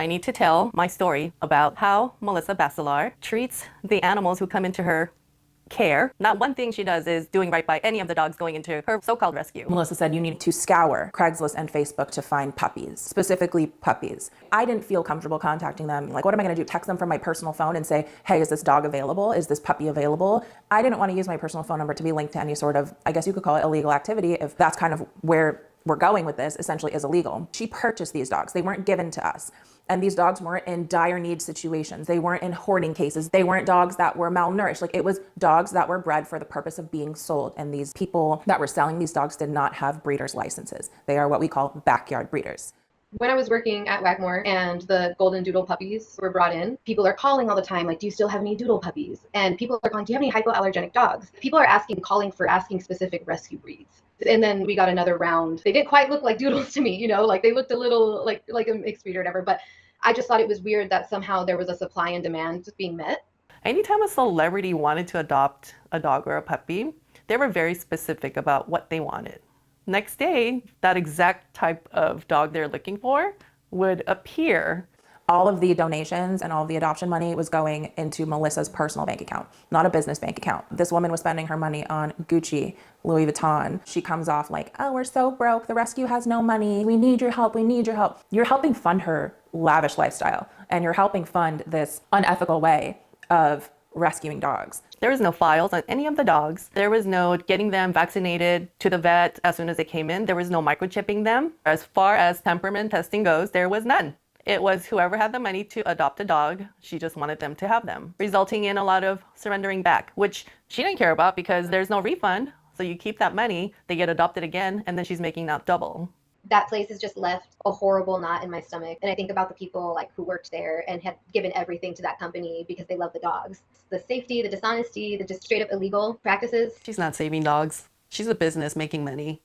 I need to tell my story about how Melissa Basilar treats the animals who come into her care. Not one thing she does is doing right by any of the dogs going into her so-called rescue. Melissa said you need to scour Craigslist and Facebook to find puppies, specifically puppies. I didn't feel comfortable contacting them. Like, what am I going to do? Text them from my personal phone and say, hey, is this dog available? Is this puppy available? I didn't want to use my personal phone number to be linked to any sort of, I guess you could call it illegal activity, if that's kind of where we're going with this, essentially is illegal. She purchased these dogs. They weren't given to us. And these dogs weren't in dire need situations. They weren't in hoarding cases. They weren't dogs that were malnourished. Like, it was dogs that were bred for the purpose of being sold. And these people that were selling these dogs did not have breeders' licenses. They are what we call backyard breeders. When I was working at Wagmor and the golden doodle puppies were brought in, people are calling all the time, like, do you still have any doodle puppies? And people are calling, do you have any hypoallergenic dogs? People are calling for asking specific rescue breeds. And then we got another round. They didn't quite look like doodles to me, like they looked a little like a mixed breed or whatever. But I just thought it was weird that somehow there was a supply and demand being met. Anytime a celebrity wanted to adopt a dog or a puppy, they were very specific about what they wanted. Next day, that exact type of dog they're looking for would appear. All of the donations and all of the adoption money was going into Melissa's personal bank account, not a business bank account. This woman was spending her money on Gucci, Louis Vuitton. She comes off like, oh, we're so broke. The rescue has no money. We need your help. We need your help. You're helping fund her lavish lifestyle, and you're helping fund this unethical way of rescuing dogs. There was no files on any of the dogs. There was no getting them vaccinated to the vet as soon as they came in. There was no microchipping them. As far as temperament testing goes, there was none. It was whoever had the money to adopt a dog, she just wanted them to have them, resulting in a lot of surrendering back, which she didn't care about because there's no refund. So you keep that money, they get adopted again, and then she's making that double. That place has just left a horrible knot in my stomach. And I think about the people like who worked there and had given everything to that company because they love the dogs. The safety, the dishonesty, the just straight up illegal practices. She's not saving dogs. She's a business making money.